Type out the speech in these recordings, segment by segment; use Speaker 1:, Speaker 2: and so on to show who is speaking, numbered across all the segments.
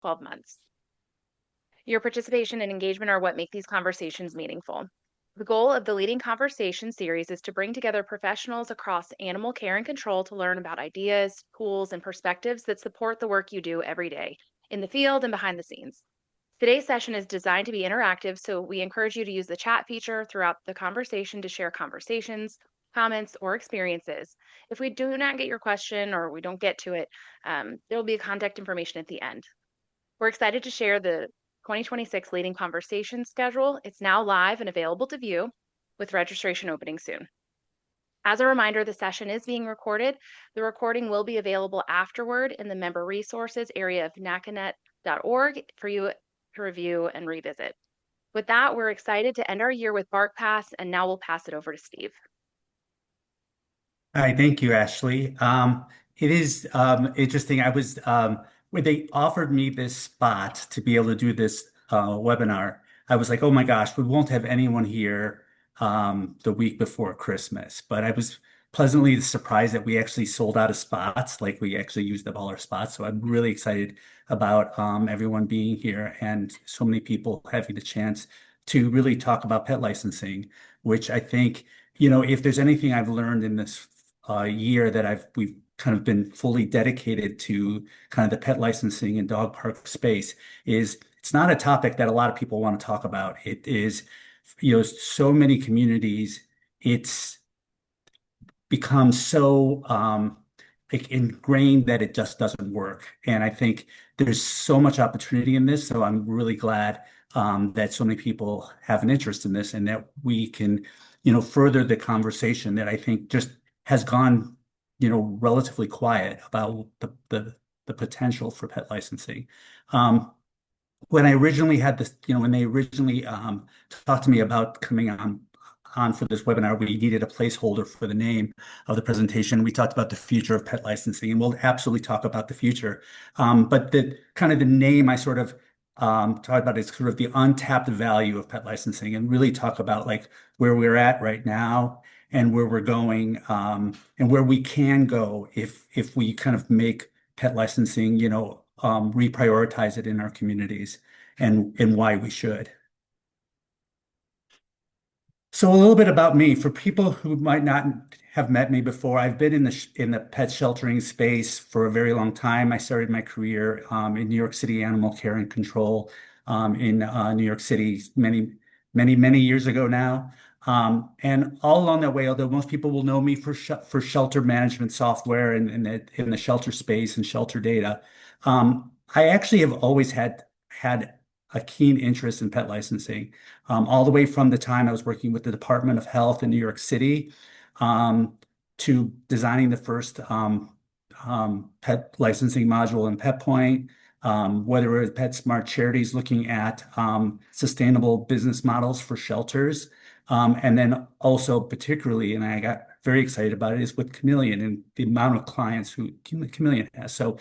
Speaker 1: 12 months. Your participation and engagement are what make these conversations meaningful. The goal of the Leading Conversation series is to bring together professionals across animal care and control to learn about ideas, tools, and perspectives that support the work you do every day in the field and behind the scenes. Today's session is designed to be interactive, so we encourage you to use the chat feature throughout the conversation to share conversations, comments, or experiences. If we do not get your question or we don't get to it, there will be contact information at the end. We're excited to share the 2026 Leading Conversation schedule. It's now live and available to view, with registration opening soon. As a reminder, the session is being recorded. The recording will be available afterward in the member resources area of nacanet.org for you to review and revisit. With that, we're excited to end our year with BarkPass, and now we'll pass it over to Steve.
Speaker 2: Hi, thank you, Ashley. It is interesting. I was when they offered me this spot to be able to do this webinar, I was like, oh my gosh, we won't have anyone here the week before Christmas. But I was pleasantly surprised that we actually sold out of spots, like we actually used up all our spots. So I'm really excited about everyone being here and so many people having the chance to really talk about pet licensing, which I think, if there's anything I've learned in this year that we've kind of been fully dedicated to kind of the pet licensing and dog park space is it's not a topic that a lot of people want to talk about. It is, so many communities, it's become so like ingrained that it just doesn't work. And I think there's so much opportunity in this. So I'm really glad that so many people have an interest in this and that we can, further the conversation that I think just has gone, relatively quiet about the potential for pet licensing. When I originally had this, when they originally talked to me about coming on for this webinar, we needed a placeholder for the name of the presentation. We talked about the future of pet licensing, and we'll absolutely talk about the future. But the kind of the name I sort of talk about is sort of the untapped value of pet licensing, and really talk about like where we're at right now and where we're going, and where we can go if we kind of make pet licensing, reprioritize it in our communities and why we should. So a little bit about me for people who might not have met me before. I've been in the pet sheltering space for a very long time. I started my career in New York City animal care and control in New York City many years ago now. And all along that way, although most people will know me for shelter management software and in the shelter space and shelter data, I actually have always had a keen interest in pet licensing, all the way from the time I was working with the Department of Health in New York City, to designing the first pet licensing module in PetPoint, whether it was PetSmart Charities looking at sustainable business models for shelters. And then also particularly, and I got very excited about it, is with Chameleon and the amount of clients who Chameleon has. So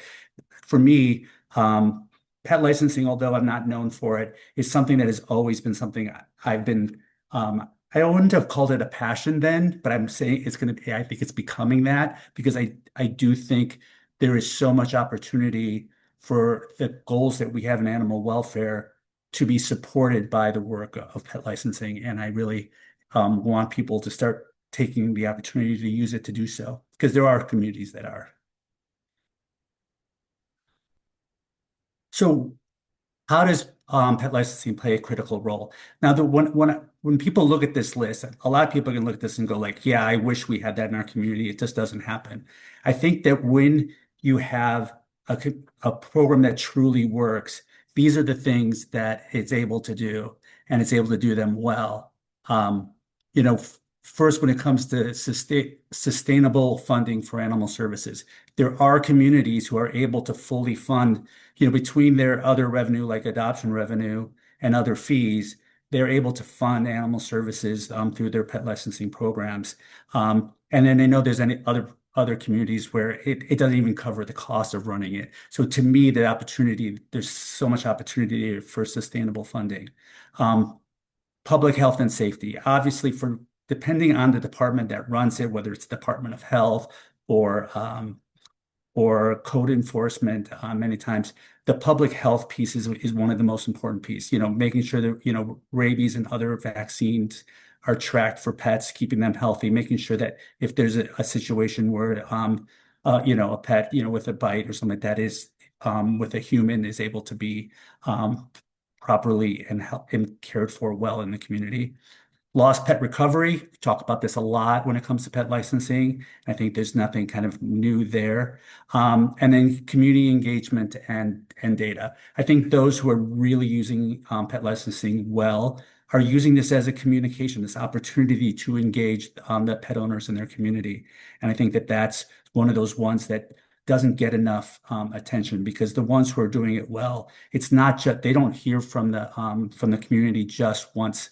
Speaker 2: for me, pet licensing, although I'm not known for it, is something that has always been something I've been, I wouldn't have called it a passion then, but I'm saying it's going to be, I think it's becoming that because I do think there is so much opportunity for the goals that we have in animal welfare to be supported by the work of pet licensing. And I really want people to start taking the opportunity to use it to do so because there are communities that are. So how does pet licensing play a critical role? Now, when people look at this list, a lot of people can look at this and go like, "Yeah, I wish we had that in our community. It just doesn't happen." I think that when you have a program that truly works, these are the things that it's able to do, and it's able to do them well. First, when it comes to sustainable funding for animal services, there are communities who are able to fully fund between their other revenue, like adoption revenue and other fees, they're able to fund animal services through their pet licensing programs. And then they know there's any other communities where it doesn't even cover the cost of running it. So to me, there's so much opportunity for sustainable funding. Public health and safety, obviously, for depending on the department that runs it, whether it's Department of Health or code enforcement, many times the public health piece is one of the most important piece, making sure that, rabies and other vaccines are tracked for pets, keeping them healthy, making sure that if there's a situation where, a pet, with a bite or something like that is, with a human is able to be, properly and cared for well in the community. Lost pet recovery, we talk about this a lot when it comes to pet licensing. I think there's nothing kind of new there. And then community engagement and data. I think those who are really using pet licensing well are using this as a communication, this opportunity to engage the pet owners in their community. And I think that that's one of those ones that doesn't get enough attention because the ones who are doing it well, it's not just they don't hear from the community just once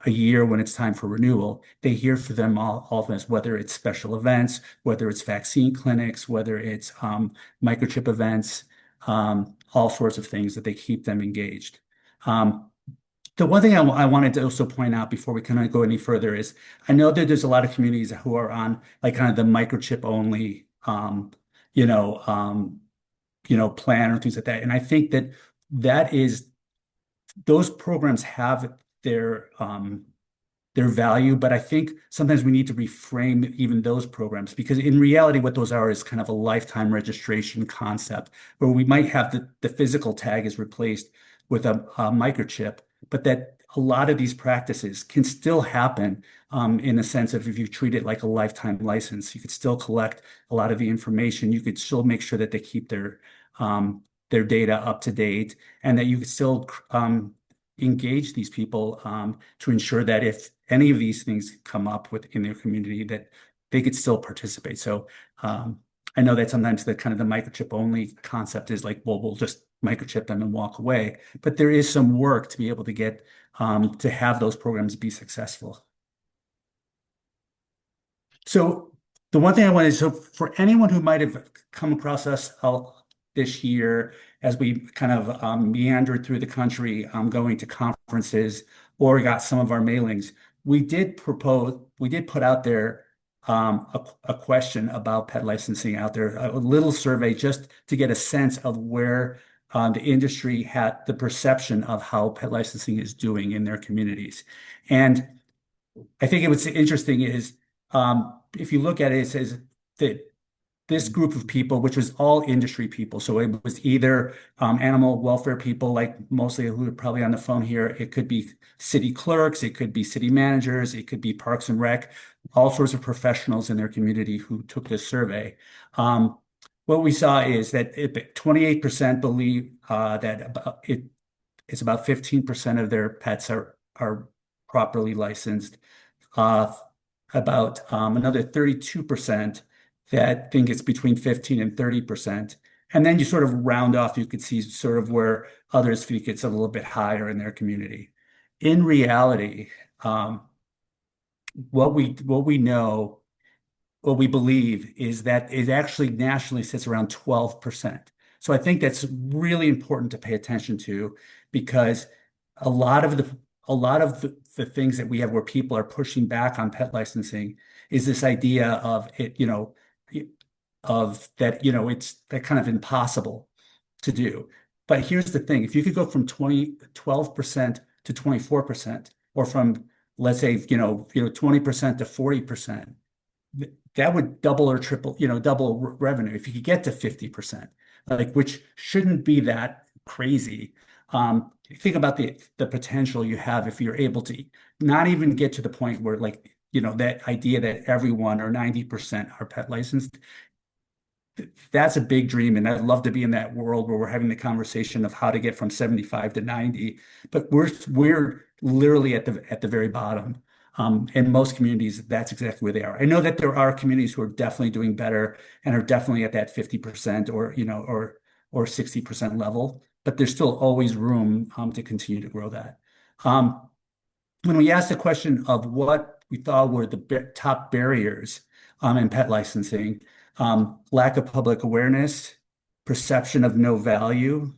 Speaker 2: a year when it's time for renewal. They hear for them all of this, whether it's special events, whether it's vaccine clinics, whether it's microchip events, all sorts of things that they keep them engaged. Um, the one thing I wanted to also point out before we kind of go any further is I know that there's a lot of communities who are on like kind of the microchip only, you know, um, plan or things like that. And I think that that is those programs have their um, their value, but I think sometimes we need to reframe even those programs because in reality, what those are is kind of a lifetime registration concept where we might have the physical tag is replaced with a microchip, but that a lot of these practices can still happen in the sense of if you treat it like a lifetime license, you could still collect a lot of the information. You could still make sure that they keep their data up to date and that you could still engage these people to ensure that if any of these things come up in their community, that they could still participate. So I know that sometimes the kind of the microchip only concept is like, well, we'll just microchip them and walk away. But there is some work to be able to get to have those programs be successful. So the one thing I wanted, so for anyone who might have come across us this year as we kind of meandered through the country, going to conferences or got some of our mailings, we did put out there a question about pet licensing out there, a little survey just to get a sense of where the industry had the perception of how pet licensing is doing in their communities. And I think what's interesting is if you look at it, it says that this group of people, which was all industry people, so it was either animal welfare people, like mostly who are probably on the phone here. It could be city clerks, it could be city managers, it could be Parks and Rec, all sorts of professionals in their community who took this survey. What we saw is that 28% believe that it's about 15% of their pets are properly licensed. Uh, about another 32% that think it's between 15 and 30%. And then you sort of round off, you could see sort of where others think it's a little bit higher in their community. In reality, what we know, what we believe is that it actually nationally sits around 12%. So I think that's really important to pay attention to because a lot of the things that we have where people are pushing back on pet licensing is this idea of it, of that, it's that kind of impossible to do. But here's the thing, if you could go from 12% to 24%, or from, let's say, 20% to 40%, that would double or triple, double revenue if you could get to 50%, like which shouldn't be that crazy. Think about the potential you have if you're able to not even get to the point where like, that idea that everyone or 90% are pet licensed. That's a big dream, and I'd love to be in that world where we're having the conversation of how to get from 75 to 90. But we're literally at the very bottom. In most communities, that's exactly where they are. I know that there are communities who are definitely doing better and are definitely at that 50% or 60% level, but there's still always room to continue to grow that. Um, when we asked the question of what we thought were the top barriers in pet licensing, lack of public awareness, perception of no value,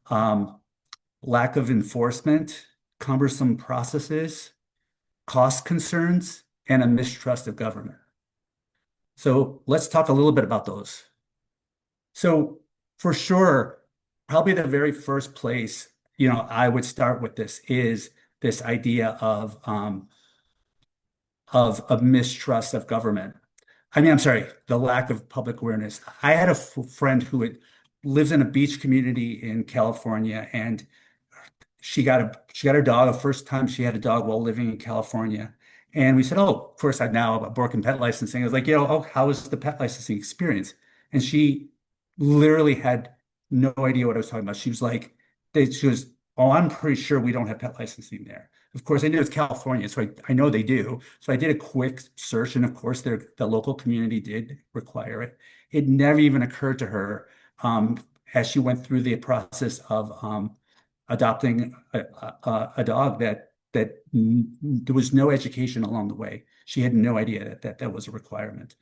Speaker 2: um, lack of enforcement, cumbersome processes, cost concerns, and a mistrust of government. So let's talk a little bit about those. So for sure, probably the very first place, I would start with this is this idea of mistrust of government. I mean, I'm sorry, the lack of public awareness. I had a friend who lives in a beach community in California, and she got her dog the first time she had a dog while living in California. And we said, "Oh, of course, I now about work in pet licensing." I was like, "Oh, how was the pet licensing experience?" And she literally had no idea what I was talking about. She was like, she was, "Oh, I'm pretty sure we don't have pet licensing there." Of course, I knew it's California, so I know they do. So I did a quick search, and of course, the local community did require it. It never even occurred to her um, as she went through the process of adopting a dog there was no education along the way. She had no idea that was a requirement.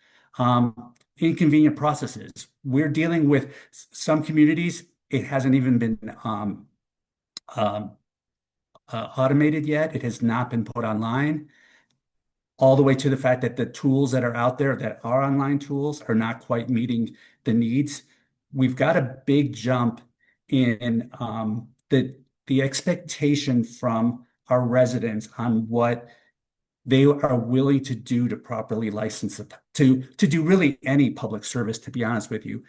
Speaker 2: Inconvenient processes. We're dealing with some communities. It hasn't even been um, automated yet. It has not been put online, all the way to the fact that the tools that are out there that are online tools are not quite meeting the needs. We've got a big jump in the expectation from our residents on what they are willing to do to properly license it, to do really any public service, to be honest with you.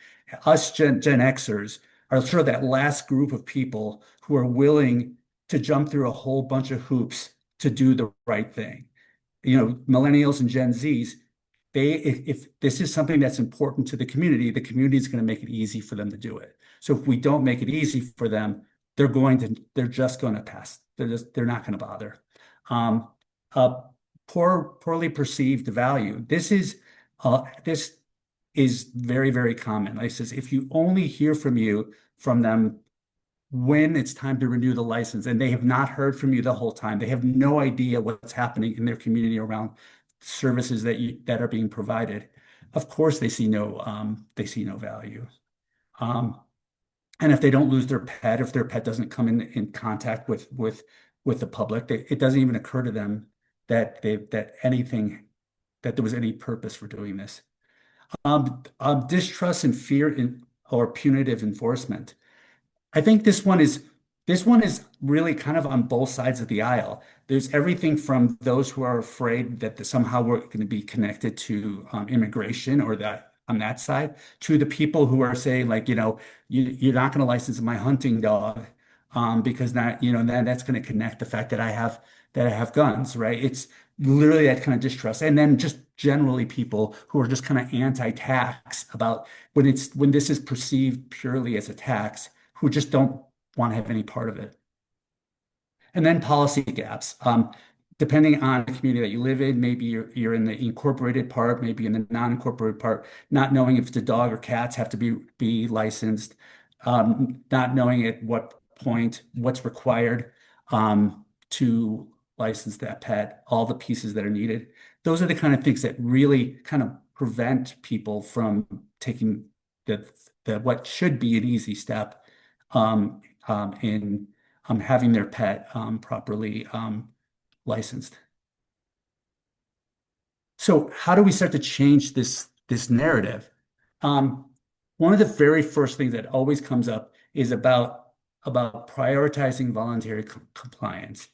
Speaker 2: Us Gen Xers are sort of that last group of people who are willing to jump through a whole bunch of hoops to do the right thing. Millennials and Gen Zs, if this is something that's important to the community is going to make it easy for them to do it. So if we don't make it easy for them, they're just going to pass. They're not going to bother. Um, uh, Poorly perceived value. This is very, very common. Like I says, if you only hear from them when it's time to renew the license and they have not heard from you the whole time. They have no idea what's happening in their community around services that are being provided. Of course, they see no value. Um, and if they don't lose their pet, if their pet doesn't come in contact with the public, it doesn't even occur to them that there was any purpose for doing this. Distrust and fear or punitive enforcement. I think this one is really kind of on both sides of the aisle. There's everything from those who are afraid that somehow we're going to be connected to immigration or that on that side, to the people who are saying like, you're not going to license my hunting dog because that's going to connect the fact that I have guns, right? It's literally that kind of distrust, and then just generally people who are just kind of anti-tax about when this is perceived purely as a tax who just don't want to have any part of it. And then policy gaps. Depending on the community that you live in, maybe you're in the incorporated part, maybe in the non-incorporated part, not knowing if the dog or cats have to be licensed, not knowing at what point what's required to license that pet, all the pieces that are needed. Those are the kind of things that really kind of prevent people from taking the what should be an easy step in having their pet properly licensed. So how do we start to change this narrative? Um, One of the very first things that always comes up is about prioritizing voluntary compliance.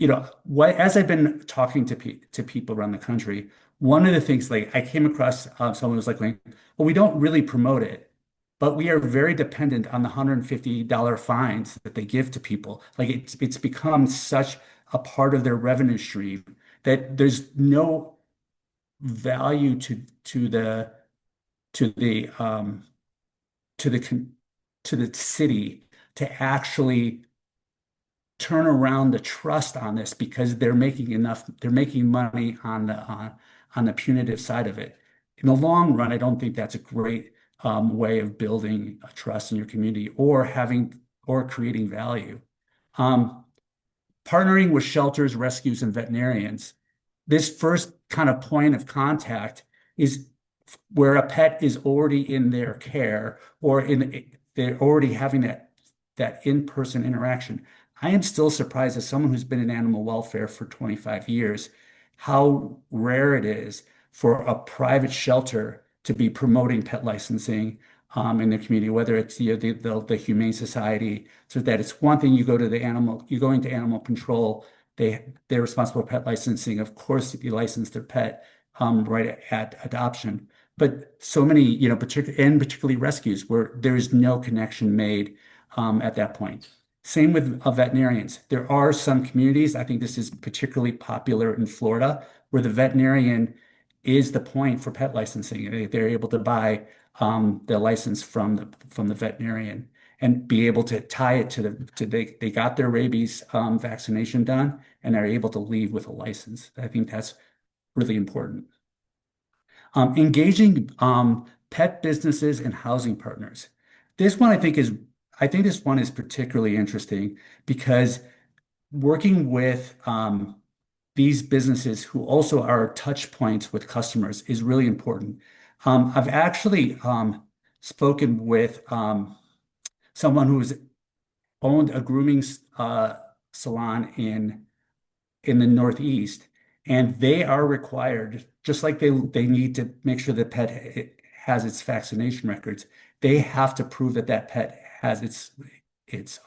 Speaker 2: As I've been talking to people around the country, one of the things like I came across someone was like, well, we don't really promote it, but we are very dependent on the $150 fines that they give to people. Like it's become such a part of their revenue stream that there's no value to the to the con- to the city to actually turn around the trust on this because they're making money on the punitive side of it. In the long run, I don't think that's a great way of building a trust in your community or creating value. Um, Partnering with shelters, rescues, and veterinarians. This first kind of point of contact is where a pet is already in their care or they're already having that in-person interaction. I am still surprised as someone who's been in animal welfare for 25 years, how rare it is for a private shelter to be promoting pet licensing, in their community, whether it's the Humane Society, so that it's one thing you go into animal control, they're responsible for pet licensing. Of course, if you license their pet right at adoption. But so many, particularly rescues where there is no connection made at that point. Same with veterinarians. There are some communities, I think this is particularly popular in Florida, where the veterinarian is the point for pet licensing. They're able to buy the license from the veterinarian and be able to tie it they got their rabies vaccination done and are able to leave with a license. I think that's really important. Engaging pet businesses and housing partners. This one I think this one is particularly interesting because working with these businesses who also are touch points with customers is really important. I've actually spoken with someone who's owned a grooming salon in the Northeast, and they are required, just like they need to make sure the has its vaccination records, they have to prove that that pet has its its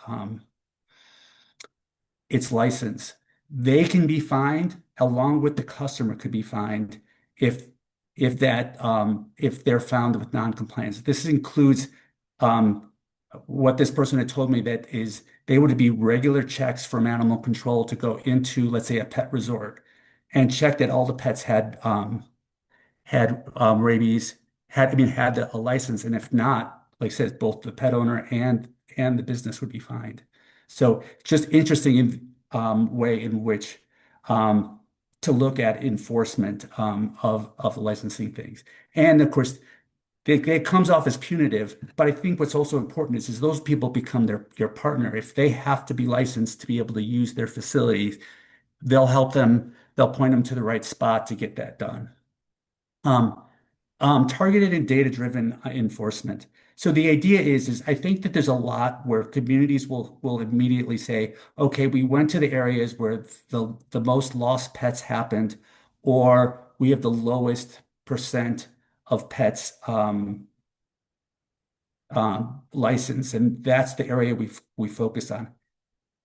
Speaker 2: license. They can be fined, along with the customer could be fined if if they're found with non-compliance. This includes um, what this person had told me that is they would be regular checks from animal control to go into, let's say, a pet resort and check that all the pets had rabies, had a license, and if not, like I said, both the pet owner and the business would be fined. So just interesting way in which um, to look at enforcement of licensing things. And of course, it comes off as punitive, but I think what's also important is those people become your partner. If they have to be licensed to be able to use their facilities, they'll point them to the right spot to get that done. Um, Targeted and data-driven enforcement. So the idea is I think that there's a lot where communities will immediately say, okay, we went to the areas where the most lost pets happened, or we have the lowest percent of pets license, and that's the area we focus on.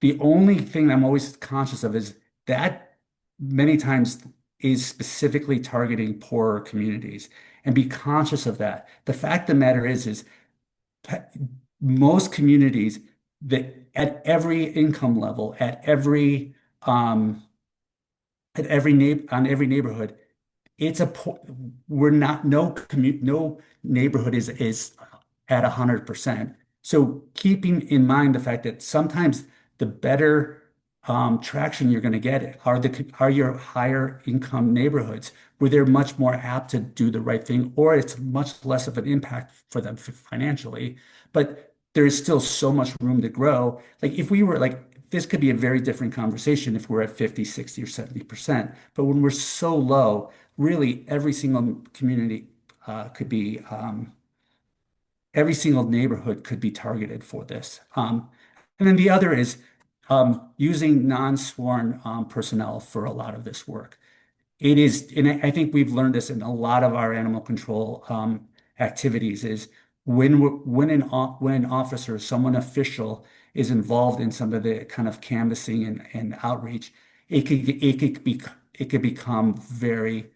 Speaker 2: The only thing I'm always conscious of is that many times is specifically targeting poorer communities, and be conscious of that. The fact of the matter is pe- most communities that at every income level, um, at every on every neighborhood, it's a we're not no neighborhood is at 100%. So keeping in mind the fact that sometimes the better traction you're going to get are your higher income neighborhoods where they're much more apt to do the right thing, or it's much less of an impact for them financially. But there is still so much room to grow. Like if we were like, this could be a very different conversation if we're at 50, 60, or 70%. But when we're so low, really every single community could be every single neighborhood could be targeted for this. And then the other is using non-sworn personnel for a lot of this work. It is, and I think we've learned this in a lot of our animal control activities, is when an officer, someone official, is involved in some of the kind of canvassing and outreach, it could become very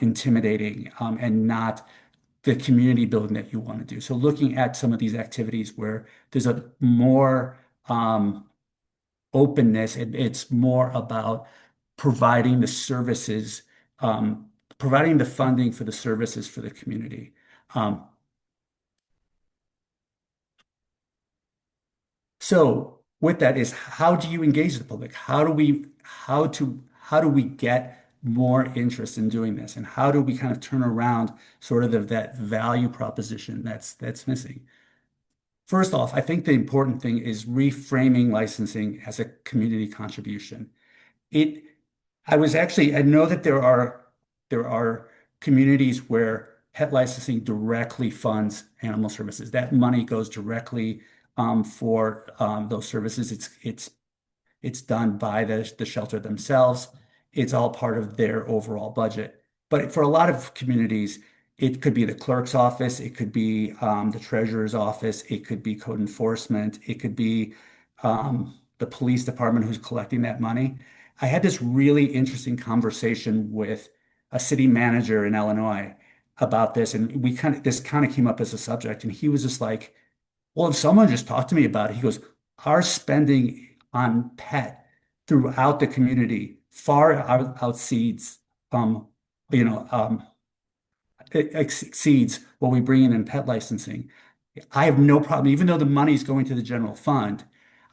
Speaker 2: intimidating and not the community building that you want to do. So looking at some of these activities where there's a more openness, it's more about providing the services, providing the funding for the services for the community. Um, so with that is how do you engage the public? How do we get more interest in doing this? And how do we kind of turn around sort of that value proposition that's missing? First off, I think the important thing is reframing licensing as a community contribution. It, I know that there are communities where pet licensing directly funds animal services. That money goes directly for those services. It's done by the shelter themselves. It's all part of their overall budget. But for a lot of communities, it could be the clerk's office, it could be the treasurer's office, it could be code enforcement, it could be the police department who's collecting that money. I had this really interesting conversation with a city manager in Illinois about this, and this kind of came up as a subject, and he was just like, "Well, if someone just talked to me about it," he goes, "Our spending on pet throughout the community far outseeds um, you know, it exceeds what we bring in pet licensing. I have no problem, even though the money's going to the general fund,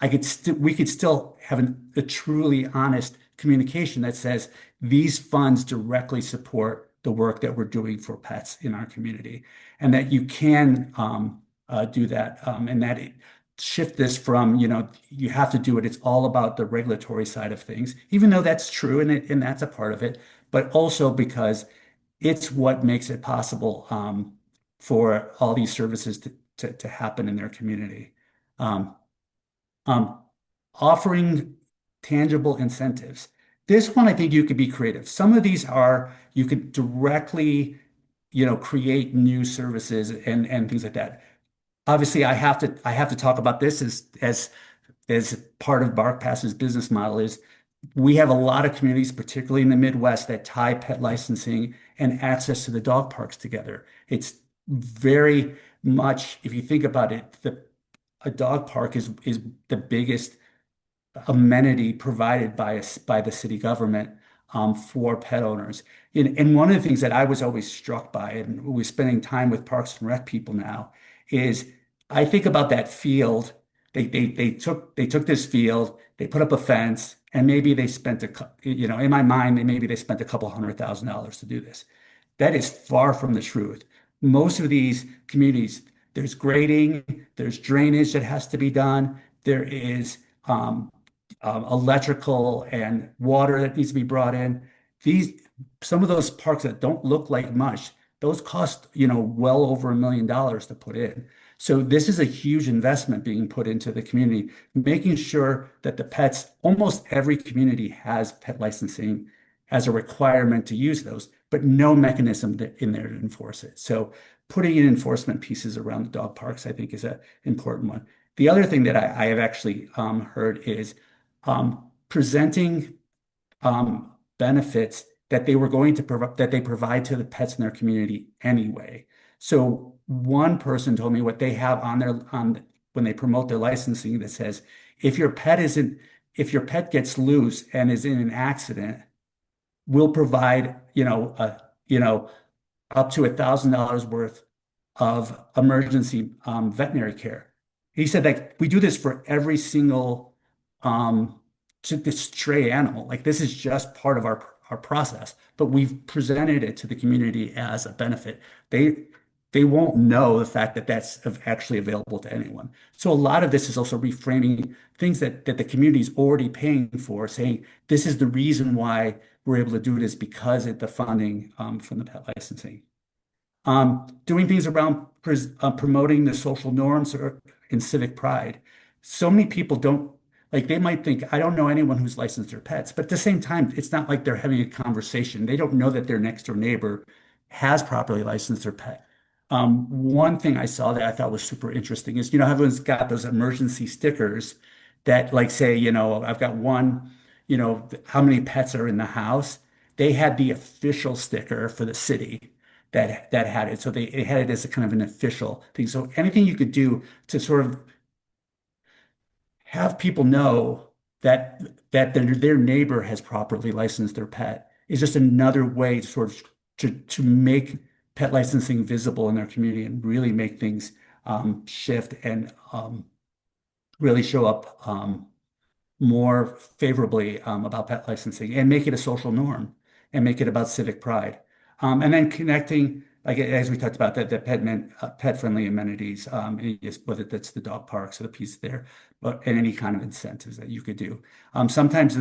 Speaker 2: we could still have a truly honest communication that says these funds directly support the work that we're doing for pets in our community, and that you can do that, and that shift this from, you have to do it. It's all about the regulatory side of things, even though that's true and that's a part of it, but also because it's what makes it possible for all these services to happen in their community. Um, um, Offering tangible incentives. This one, I think you could be creative. Some of these are you could directly, create new services and things like that. Obviously, I have to talk about this as part of BarkPass's business model is we have a lot of communities, particularly in the Midwest, that tie pet licensing and access to the dog parks together. It's very much, if you think about it, a dog park is the biggest amenity provided by the city government for pet owners. And one of the things that I was always struck by, and we're spending time with Parks and Rec people now, is I think about that field. They took this field, they put up a fence, and maybe they spent in my mind, maybe they spent a couple $100,000 to do this. That is far from the truth. Most of these communities, there's grading, there's drainage that has to be done, there is electrical and water that needs to be brought in. These Some of those parks that don't look like much, those cost, well over $1 million to put in. So this is a huge investment being put into the community, making sure that almost every community has pet licensing as a requirement to use those, but no mechanism in there to enforce it. So putting in enforcement pieces around the dog parks, I think, is an important one. The other thing that I have actually heard is presenting benefits that they provide to the pets in their community anyway. So one person told me what they have on when they promote their licensing that says if your pet gets loose and is in an accident, we'll provide up to $1,000 worth of emergency veterinary care. He said that we do this for every single um, this stray animal. Like this is just part of our process, but we've presented it to the community as a benefit. They won't know the fact that that's actually available to anyone. So a lot of this is also reframing things that the community is already paying for, saying this is the reason why we're able to do it is because of the funding from the pet licensing. Doing things around promoting the social norms in civic pride. So many people don't like, they might think, I don't know anyone who's licensed their pets, but at the same time, it's not like they're having a conversation. They don't know that their next door neighbor has properly licensed their pet. One thing I saw that I thought was super interesting is, everyone's got those emergency stickers that like say, I've got one, how many pets are in the house. They had the official sticker for the city that had it. So it had it as a kind of an official thing. So anything you could do to sort of have people know that their neighbor has properly licensed their pet is just another way to sort of to make pet licensing visible in their community and really make things shift and really show up more favorably about pet licensing and make it a social norm and make it about civic pride. And then connecting, like as we talked about, the pet-friendly amenities, whether that's the dog parks or the piece there, and any kind of incentives that you could do. Sometimes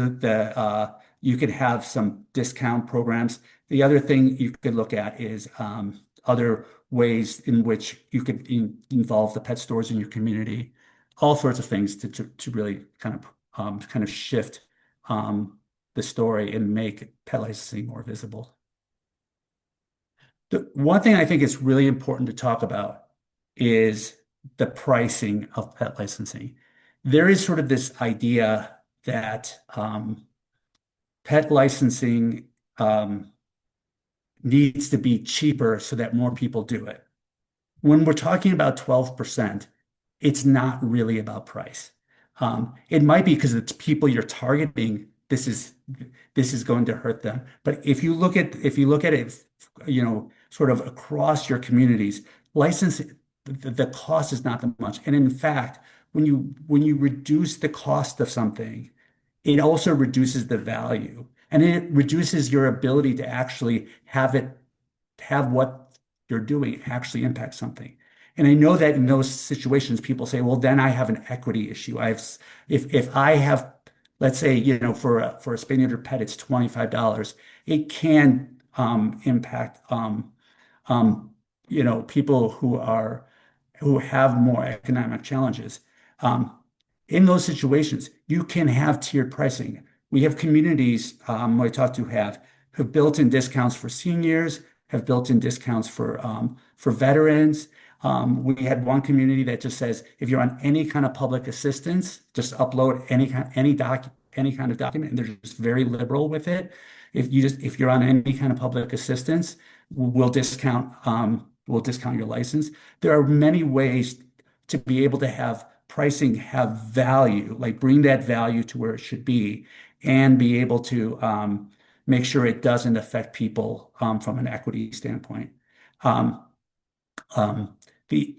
Speaker 2: you could have some discount programs. The other thing you could look at is other ways in which you could involve the pet stores in your community, all sorts of things to really kind of shift the story and make pet licensing more visible. The one thing I think is really important to talk about is the pricing of pet licensing. There is sort of this idea that pet licensing needs to be cheaper so that more people do it. When we're talking about 12%, it's not really about price. It might be because it's people you're targeting. This is going to hurt them. But if you look at it, sort of across your communities, license the cost is not that much. And in fact, when you reduce the cost of something, it also reduces the value, and it reduces your ability to actually have what you're doing actually impact something. And I know that in those situations, people say, well, then I have an equity issue. If I have, let's say, for a spay neuter pet, it's $25. It can impact people who have more economic challenges. Um, in those situations, you can have tiered pricing. We have communities I talk to have built-in discounts for seniors, have built-in discounts for veterans. We had one community that just says if you're on any kind of public assistance, just upload any kind of document, and they're just very liberal with it. If you're on any kind of public assistance, we'll discount your license. There are many ways to be able to have pricing have value, like bring that value to where it should be, and be able to make sure it doesn't affect people from an equity standpoint. Um, the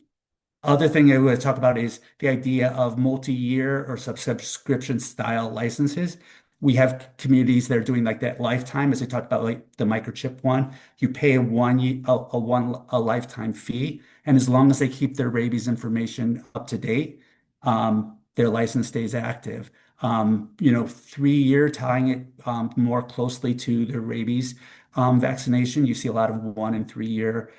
Speaker 2: other thing I would talk about is the idea of multi-year or subscription style licenses. We have communities that are doing like that lifetime, as I talked about, like the microchip one. You pay a lifetime fee, and as long as they keep their rabies information up to date, their license stays active. 3 year tying it more closely to their rabies vaccination. You see a lot of 1 and 3 year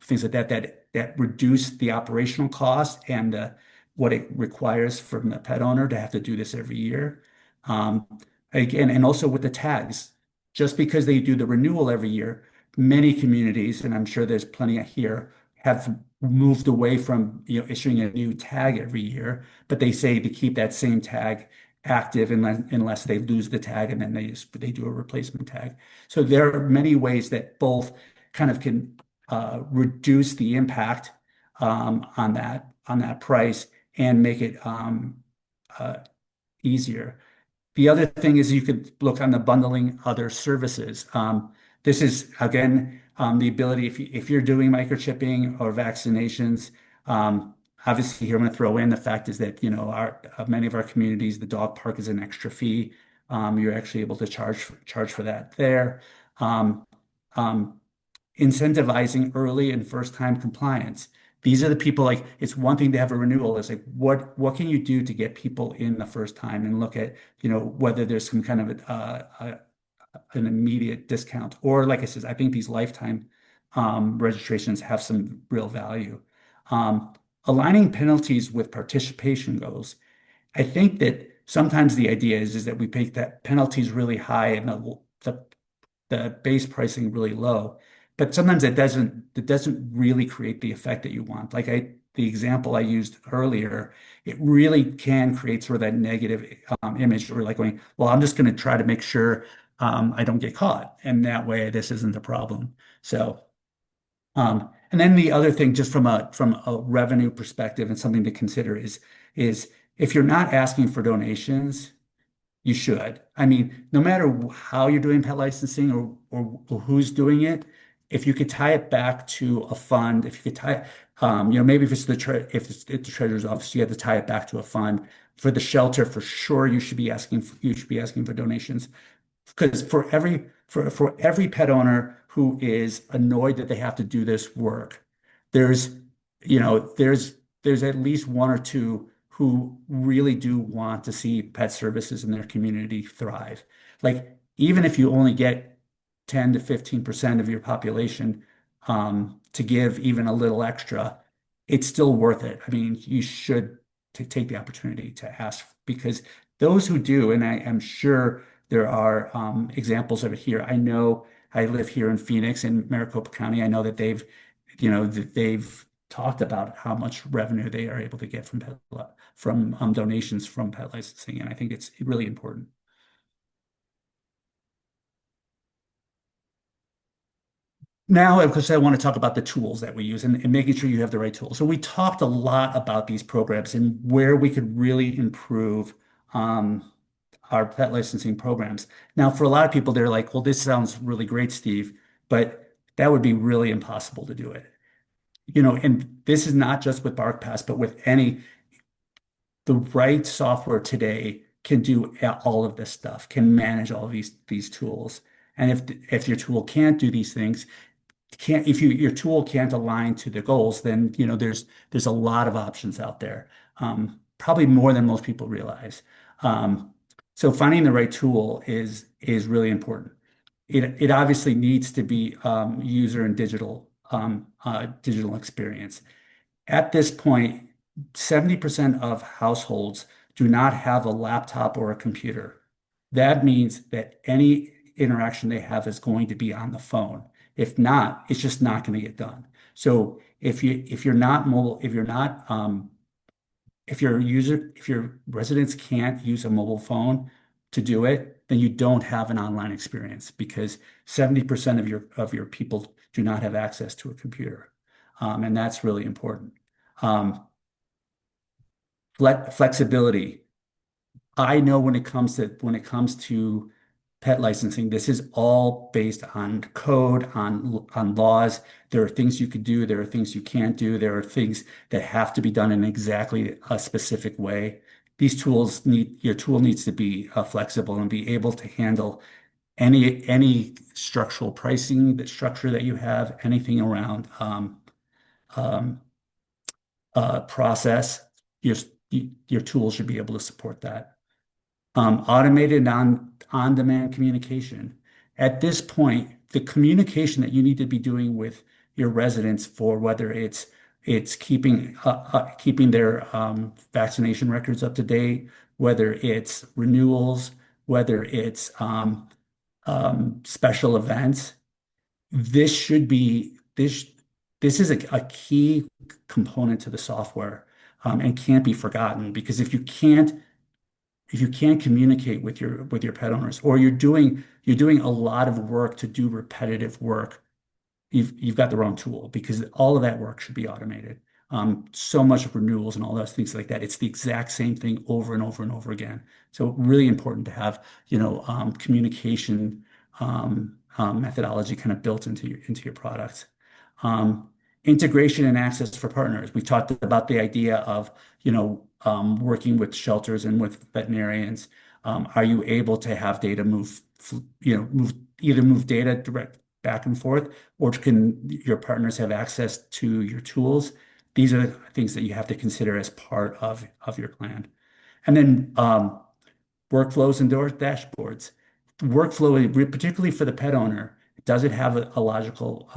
Speaker 2: things like that reduce the operational cost and what it requires from the pet owner to have to do this every year. Um, Again, and also with the tags, just because they do the renewal every year, many communities, and I'm sure there's plenty here, have moved away from issuing a new tag every year, but they say to keep that same tag active unless they lose the tag and then they do a replacement tag. So there are many ways that both kind of can reduce the impact on that price and make it uh, easier. The other thing is you could look on the bundling other services. This is again the ability if you're doing microchipping or vaccinations. Obviously, here I'm going to throw in the fact is that our many of our communities, the dog park is an extra fee. You're actually able to charge for that there. Um, um, Incentivizing early and first time compliance. These are the people like it's one thing to have a renewal. It's like what can you do to get people in the first time and look at whether there's some kind of an immediate discount or like I said, I think these lifetime registrations have some real value. Aligning penalties with participation goals. I think that sometimes the idea is that we make that penalties really high and the base pricing really low. But sometimes it doesn't really create the effect that you want. The example I used earlier, it really can create sort of that negative image or like going, well, I'm just going to try to make sure I don't get caught. And that way this isn't a problem. So and then the other thing, just from a revenue perspective and something to consider is if you're not asking for donations, you should. I mean, no matter how you're doing pet licensing or who's doing it, if you could tie it back to a fund, if you could tie, maybe if it's the treasurer's office, you have to tie it back to a fund. For the shelter, for sure, you should be asking for donations. Because for every pet owner who is annoyed that they have to do this work, there's there's at least one or two who really do want to see pet services in their community thrive. Like even if you only get 10 to 15% of your population to give even a little extra, it's still worth it. I mean, you should take the opportunity to ask because those who do, and I am sure there are examples of it here. I know I live here in Phoenix in Maricopa County. I know that they've talked about how much revenue they are able to get from donations from pet licensing, and I think it's really important. Now, of course, I want to talk about the tools that we use and making sure you have the right tools. So we talked a lot about these programs and where we could really improve um, our pet licensing programs. Now, for a lot of people, they're like, well, this sounds really great, Steve, but that would be really impossible to do it. And this is not just with BarkPass, but with the right software today can do all of this stuff, can manage all of these tools. And if your tool can't do these things, can't if your tool can't align to the goals, then there's a lot of options out there, probably more than most people realize. Um, so finding the right tool is really important. It obviously needs to be user and digital experience. At this point, 70% of households do not have a laptop or a computer. That means that any interaction they have is going to be on the phone. If not, it's just not going to get done. So if you're not mobile, if your residents can't use a mobile phone to do it, then you don't have an online experience because 70% of your people do not have access to a computer. And that's really important. Um, Flexibility. I know when it comes to pet licensing, this is all based on code, on laws. There are things you could do, there are things you can't do, there are things that have to be done in exactly a specific way. Your tool needs to be flexible and be able to handle any structural pricing, the structure that you have, anything around um, process. Your your tool should be able to support that. Automated on-demand communication. At this point, the communication that you need to be doing with your residents for whether it's keeping their vaccination records up to date, whether it's renewals, whether it's special events, this should be this is a key component to the software, and can't be forgotten because if you can't communicate with your pet owners, or you're doing a lot of work to do repetitive work, you've got the wrong tool because all of that work should be automated. So much of renewals and all those things like that, it's the exact same thing over and over and over again. So really important to have, communication methodology kind of built into your products. Um, Integration and access for partners. We've talked about the idea of, working with shelters and with veterinarians. Are you able to have data move data direct back and forth, or can your partners have access to your tools? These are things that you have to consider as part of your plan. And then workflows and dashboards. Workflow, particularly for the pet owner, does it have a logical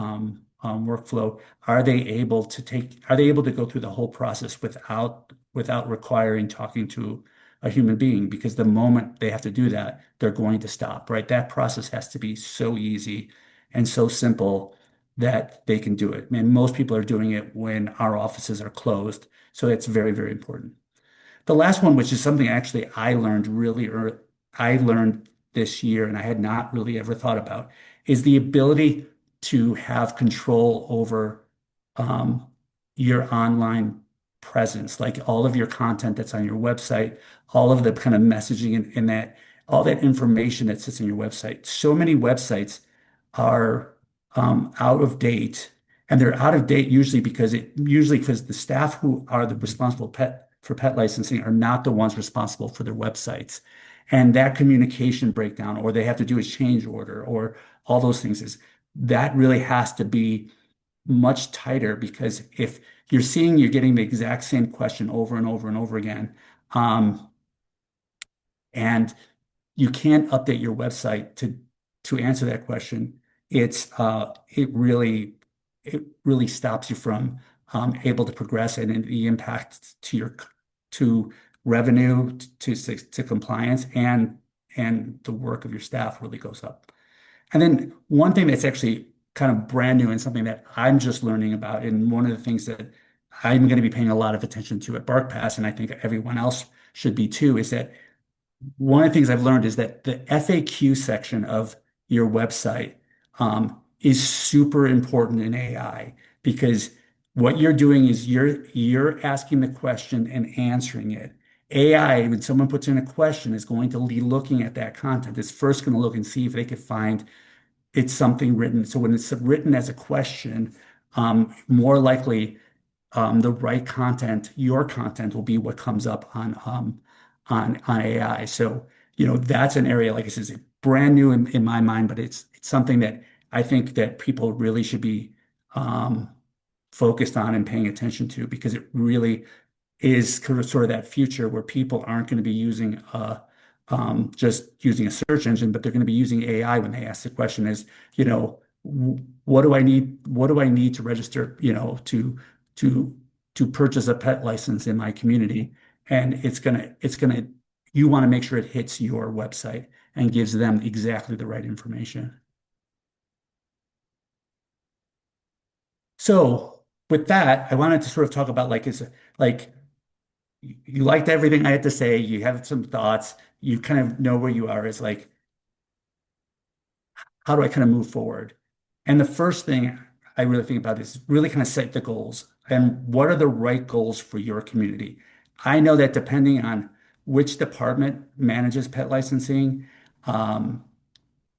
Speaker 2: workflow? Are they able to go through the whole process without requiring talking to a human being? Because the moment they have to do that, they're going to stop, right? That process has to be so easy and so simple that they can do it. And most people are doing it when our offices are closed. So it's very, very important. The last one, which is something actually I learned this year and I had not really ever thought about, is the ability to have control over um, your online presence, like all of your content that's on your website, all of the kind of messaging in that, all that information that sits on your website. So many websites are out of date, and they're out of date usually because the staff who are the responsible for pet licensing are not the ones responsible for their websites. And that communication breakdown, or they have to do a change order, or all those things that really has to be much tighter because if you're getting the exact same question over and over and over again, um, and you can't update your website to answer that question, it really stops you from able to progress, and the impact to revenue, to compliance, and the work of your staff really goes up. And then one thing that's actually kind of brand new and something that I'm just learning about, and one of the things that I'm going to be paying a lot of attention to at BarkPass, and I think everyone else should be too, is that one of the things I've learned is that the FAQ section of your website is super important in AI because what you're doing is you're asking the question and answering it. AI, when someone puts in a question, is going to be looking at that content. It's first going to look and see if they could find it's something written. So when it's written as a question, more likely the right content, your content will be what comes up on AI. So, that's an area, like I said, it's brand new in my mind, but it's something that I think that people really should be um, focused on and paying attention to because it really is sort of that future where people aren't going to be using just using a search engine, but they're going to be using AI when they ask the question is, what do I need? What do I need to register, to to purchase a pet license in my community? And you want to make sure it hits your website and gives them exactly the right information. So with that, I wanted to sort of talk about like you liked everything I had to say. You have some thoughts. You kind of know where you are. Is like, how do I kind of move forward? And the first thing I really think about is really kind of set the goals and what are the right goals for your community. I know that depending on which department manages pet licensing, um,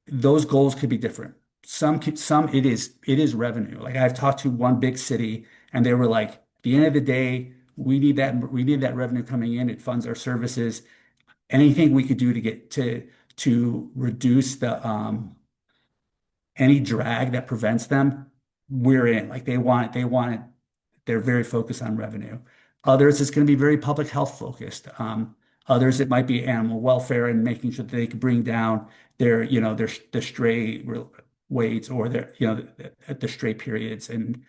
Speaker 2: those goals could be different. Some it is revenue. Like I've talked to one big city and they were like, at the end of the day, we need that revenue coming in. It funds our services. Anything we could do to get to reduce the any drag that prevents them, we're in. Like they want it, they're very focused on revenue. Others, it's going to be very public health focused. Others, it might be animal welfare and making sure that they can bring down the stray weights or the stray periods and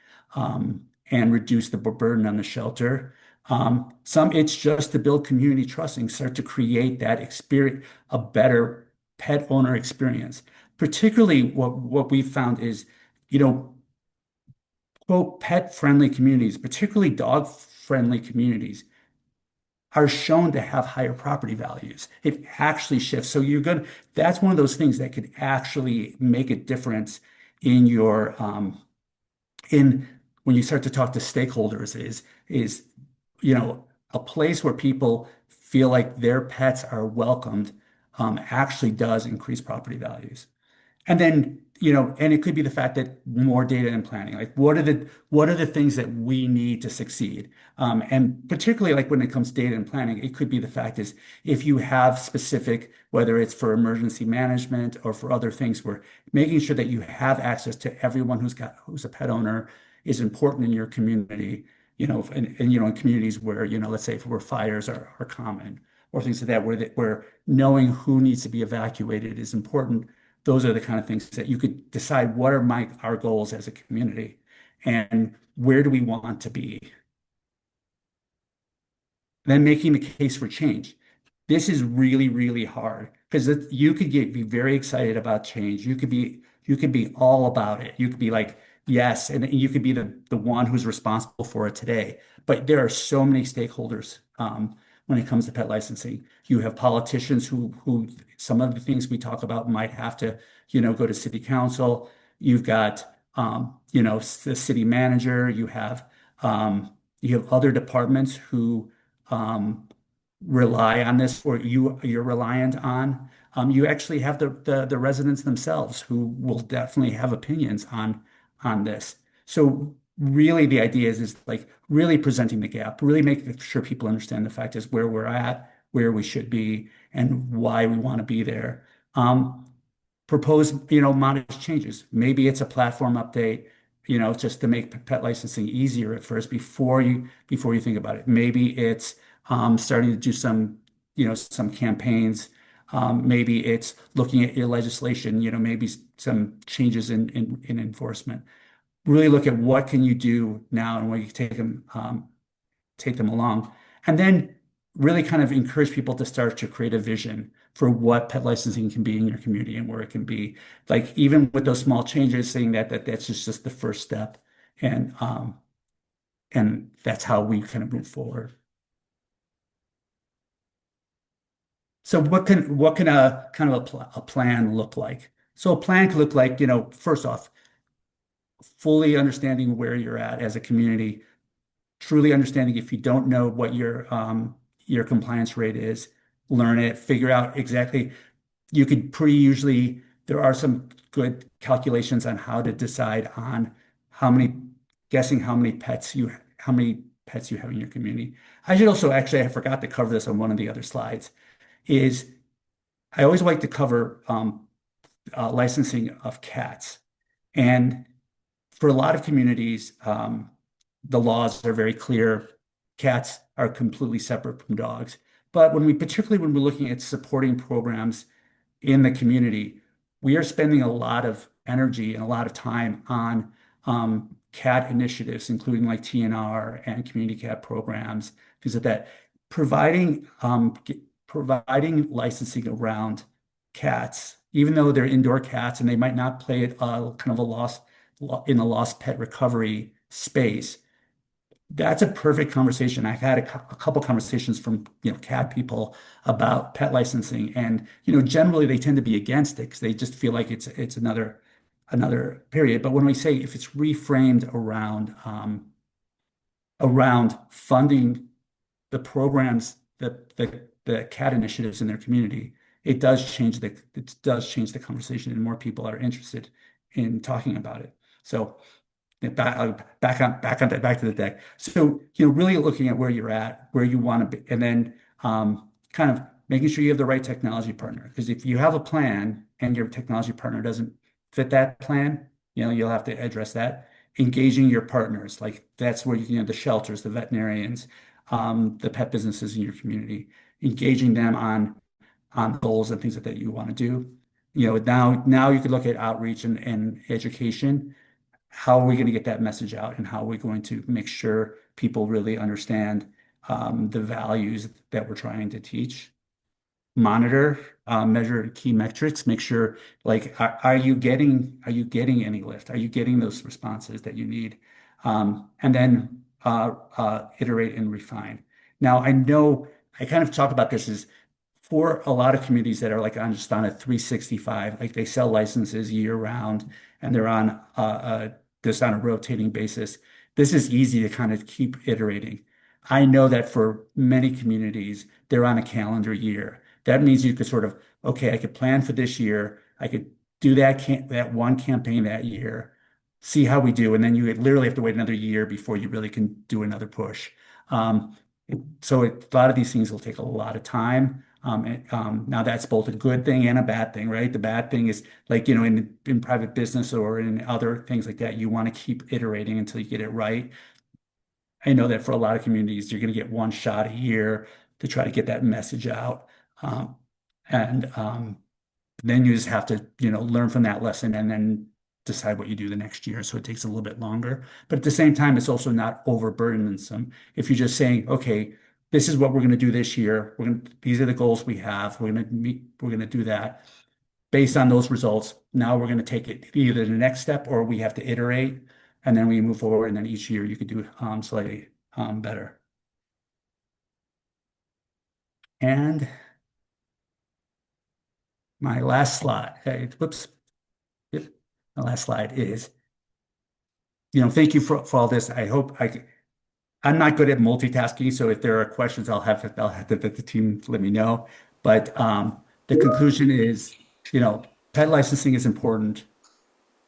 Speaker 2: reduce the burden on the shelter. Some it's just to build community trust and start to create that experience, a better pet owner experience. Particularly what we've found is, you know, quote, pet-friendly communities, particularly dog-friendly communities, are shown to have higher property values. It actually shifts. So that's one of those things that could actually make a difference in your in when you start to talk to stakeholders is a place where people feel like their pets are welcomed actually does increase property values. And then, and it could be the fact that more data and planning, like what are the things that we need to succeed? And particularly like when it comes to data and planning, it could be the fact is if you have specific, whether it's for emergency management or for other things, where making sure that you have access to everyone who's a pet owner is important in your community, in communities where, let's say where fires are common or things like that, where knowing who needs to be evacuated is important. Those are the kind of things that you could decide what are our goals as a community and where do we want to be. Then making the case for change. This is really, really hard because you could be very excited about change. You could be all about it. You could be like, yes, and you could be the one who's responsible for it today. But there are so many stakeholders when it comes to pet licensing. You have politicians who some of the things we talk about might have to, go to city council. You've got the city manager. You have other departments who um, rely on this or you're reliant on. You actually have the residents themselves who will definitely have opinions on this. So really the idea is like really presenting the gap, really making sure people understand the fact is where we're at, where we should be, and why we want to be there. Propose, modest changes. Maybe it's a platform update, just to make pet licensing easier at first before you think about it. Maybe it's starting to do some campaigns. Maybe it's looking at your legislation, maybe some changes in enforcement. Really look at what can you do now and where you take them along. And then really kind of encourage people to start to create a vision for what pet licensing can be in your community and where it can be. Like even with those small changes, saying that's just the first step, and that's how we kind of move forward. So what can a kind of a plan look like? So a plan could look like, first off, fully understanding where you're at as a community, truly understanding if you don't know what your compliance rate is, learn it, figure out exactly. You could pretty usually, there are some good calculations on how to decide on how many, guessing how many pets you have in your community. I should also, actually, I forgot to cover this on one of the other slides, is I always like to cover licensing of cats. And for a lot of communities, the laws are very clear. Cats are completely separate from dogs. But particularly when we're looking at supporting programs in the community, we are spending a lot of energy and a lot of time on cat initiatives, including like TNR and community cat programs, things like that. Providing licensing around cats, even though they're indoor cats and they might not play at kind of a in a lost pet recovery space. That's a perfect conversation. I've had a couple conversations from, cat people about pet licensing, and generally they tend to be against it because they just feel like it's another period. But when we say if it's reframed around funding the programs, the cat initiatives in their community, it does change the conversation, and more people are interested in talking about it. So yeah, back to the deck. So, really looking at where you're at, where you want to be, and then kind of making sure you have the right technology partner. Because if you have a plan and your technology partner doesn't fit that plan, you'll have to address that. Engaging your partners, like that's where the shelters, the veterinarians, the pet businesses in your community, engaging them on goals and things that you want to do. Now you could look at outreach and education. How are we going to get that message out, and how are we going to make sure people really understand the values that we're trying to teach? Monitor, measure key metrics, make sure, like, are you getting any lift? Are you getting those responses that you need? And then iterate and refine. Now, I know I kind of talk about this as for a lot of communities that are like just on a 365, like they sell licenses year round and they're on just on a rotating basis. This is easy to kind of keep iterating. I know that for many communities, they're on a calendar year. That means you could sort of, okay, I could plan for this year. I could do that one campaign that year, see how we do, and then you literally have to wait another year before you really can do another push. Um, a lot of these things will take a lot of time. Now that's both a good thing and a bad thing, right? The bad thing is like, in private business or in other things like that, you want to keep iterating until you get it right. I know that for a lot of communities, you're going to get one shot a year to try to get that message out. Um, and then you just have to, learn from that lesson and then decide what you do the next year. So it takes a little bit longer. But at the same time, it's also not overburdensome. If you're just saying, okay, this is what we're going to do this year. These are the goals we have. We're going to do that. Based on those results, now we're going to take it either the next step or we have to iterate and then we move forward. And then each year you could do slightly better. And my last slide, whoops, yep, my last slide is, thank you for all this. I'm not good at multitasking, so if there are questions, the team let me know. But the conclusion is, pet licensing is important.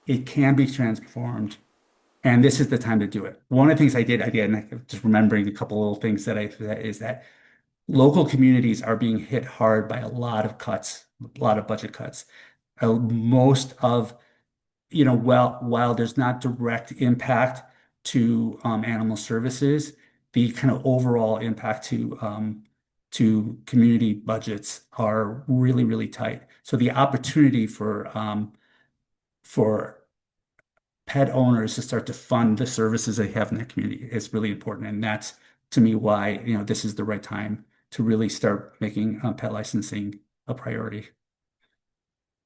Speaker 2: It can be transformed, and this is the time to do it. One of the things I did, and I'm just remembering a couple little things is that local communities are being hit hard by a lot of cuts, a lot of budget cuts. Most of while there's not direct impact to animal services, the kind of overall impact to community budgets are really, really tight. So the opportunity for pet owners to start to fund the services they have in their community is really important, and that's to me why this is the right time to really start making pet licensing a priority.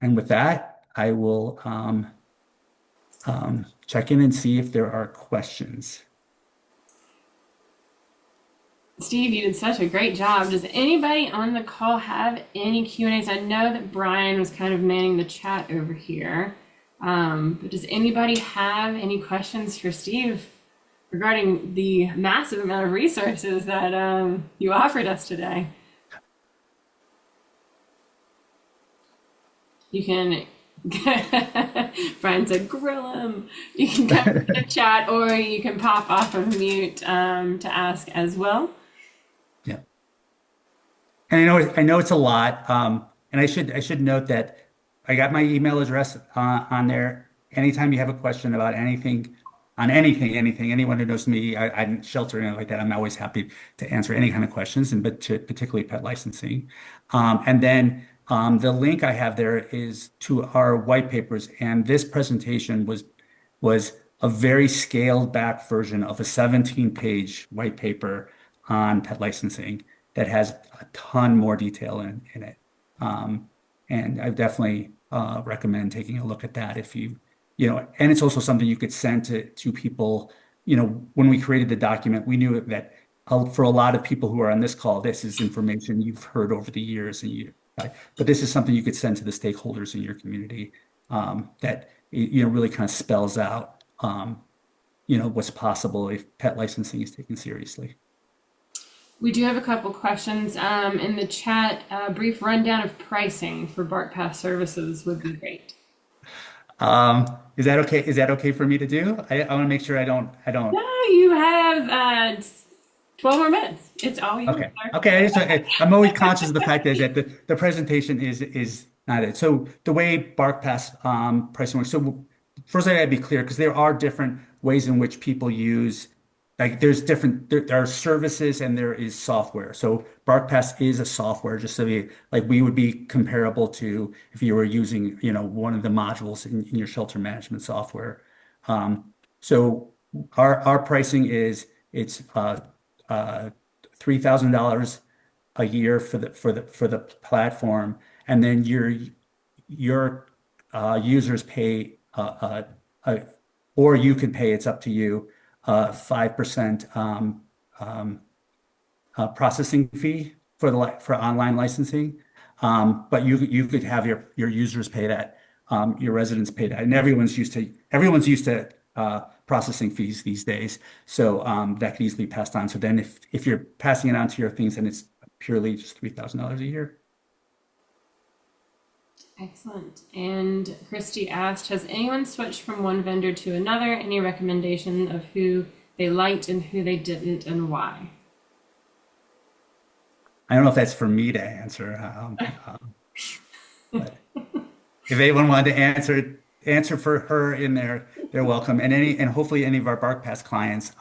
Speaker 2: And with that, I will check in and see if there are questions.
Speaker 3: Steve, you did such a great job. Does anybody on the call have any Q&As? I know that Brian was kind of manning the chat over here. But does anybody have any questions for Steve regarding the massive amount of resources that you offered us today? You can, Brian said, grill him. You can come in the chat or you can pop off of mute to ask as well.
Speaker 2: Yeah. And I know it's a lot. And I should note that I got my email address on there. Anytime you have a question about anything, on anything, anyone who knows me, I'm sheltering anything like that. I'm always happy to answer any kind of questions, and but particularly pet licensing. And then the link I have there is to our white papers, and this presentation was a very scaled back version of a 17-page white paper on pet licensing that has a ton more detail in it. And I definitely recommend taking a look at that if and it's also something you could send to people. When we created the document, we knew that for a lot of people who are on this call, this is information you've heard over the years, but this is something you could send to the stakeholders in your community that really kind of spells out what's possible if pet licensing is taken seriously.
Speaker 3: We do have a couple questions in the chat. A brief rundown of pricing for BarkPass services would be great.
Speaker 2: Is that okay? Is that okay for me to do? I want to make sure I don't.
Speaker 3: No, you have 12 more minutes. It's all yours,
Speaker 2: Okay.
Speaker 3: sir.
Speaker 2: Okay. I'm always conscious of the fact that the presentation is not it. So the way BarkPass pricing works. So first, I gotta be clear because there are different ways in which people use. Like there are services and there is software. So BarkPass is a software, just so we would be comparable to if you were using, one of the modules in your shelter management software. So our pricing is it's $3,000 a year for the platform, and then your users pay or you can pay, it's up to you, 5% processing fee for online licensing. But you could have your users pay that, your residents pay that, and everyone's used to processing fees these days. So that can easily be passed on. So then if you're passing it on to your things, then it's purely just $3,000 a year.
Speaker 3: Excellent. And Christy asked, has anyone switched from one vendor to another? Any recommendation of who they liked and who they didn't and why?
Speaker 2: I don't know if that's for me to answer, but if anyone wanted to answer for her in there, they're welcome. And hopefully any of our BarkPass clients,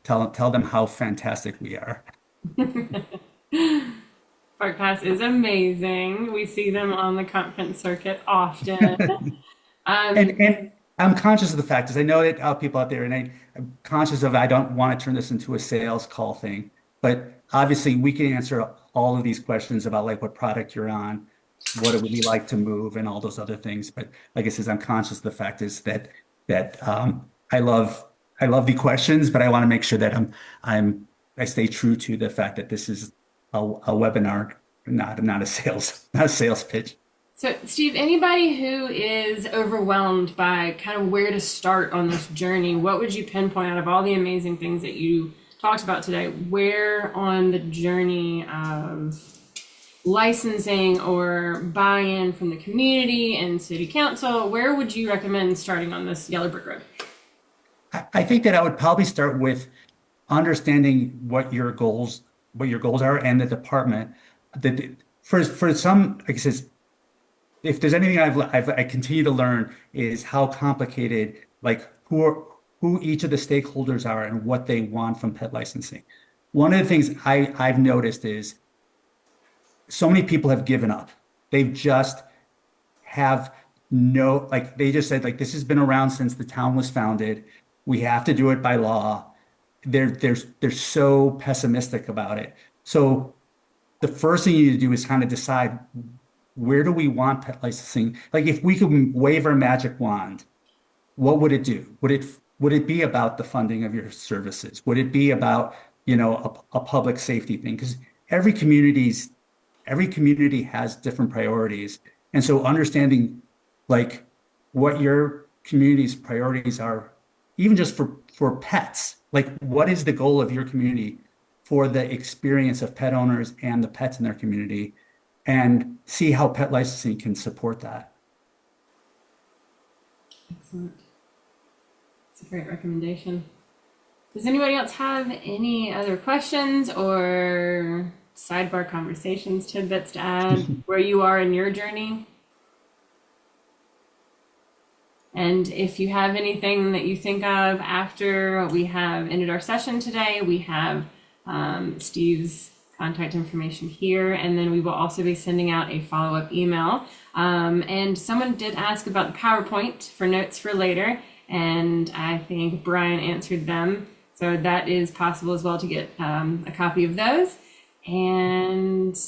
Speaker 2: tell them how fantastic we are.
Speaker 3: BarkPass is amazing. We see them on the conference circuit often.
Speaker 2: And I'm conscious of the fact, as I know that people out there, and I'm conscious of I don't want to turn this into a sales call thing, but obviously we can answer all of these questions about like what product you're on, what it would be like to move, and all those other things. But like I said, I'm conscious of the fact is that I love the questions, but I want to make sure that I stay true to the fact that this is a webinar, not a sales pitch.
Speaker 3: So, Steve, anybody who is overwhelmed by kind of where to start on this journey, what would you pinpoint out of all the amazing things that you talked about today? Where on the journey of licensing or buy-in from the community and city council, where would you recommend starting on this yellow brick road?
Speaker 2: I think that I would probably start with understanding what your goals are, and the department that for some, like I said, if there's anything I continue to learn is how complicated, like who each of the stakeholders are and what they want from pet licensing. One of the things I've noticed is so many people have given up. They've just have no, like they just said, like, this has been around since the town was founded. We have to do it by law. They're so pessimistic about it. So the first thing you need to do is kind of decide where do we want pet licensing? Like if we could wave our magic wand, what would it do? Would it be about the funding of your services? Would it be about, a public safety thing? Because every community has different priorities. And so understanding like what your community's priorities are, even just for pets, like what is the goal of your community for the experience of pet owners and the pets in their community, and see how pet licensing can support that.
Speaker 3: Excellent. It's a great recommendation. Does anybody else have any other questions or sidebar conversations, tidbits to add where you are in your journey? And if you have anything that you think of after we have ended our session today, we have Steve's contact information here, and then we will also be sending out a follow-up email. And someone did ask about the PowerPoint for notes for later, and I think Brian answered them. So that is possible as well to get a copy of those. And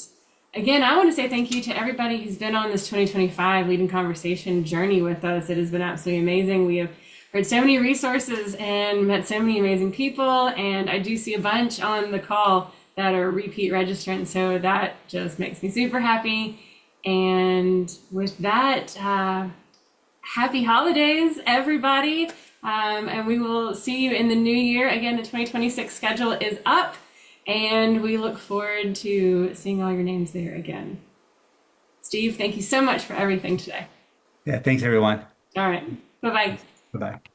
Speaker 3: again, I want to say thank you to everybody who's been on this 2025 Leading Conversation journey with us. It has been absolutely amazing. We have heard so many resources and met so many amazing people. And I do see a bunch on the call that are repeat registrants. So that just makes me super happy. And with that, happy holidays, everybody. And we will see you in the new year. Again, the 2026 schedule is up. And we look forward to seeing all your names there again. Steve, thank you so much for everything today.
Speaker 2: Yeah, thanks everyone.
Speaker 3: All right. Bye-bye.
Speaker 2: Bye-bye.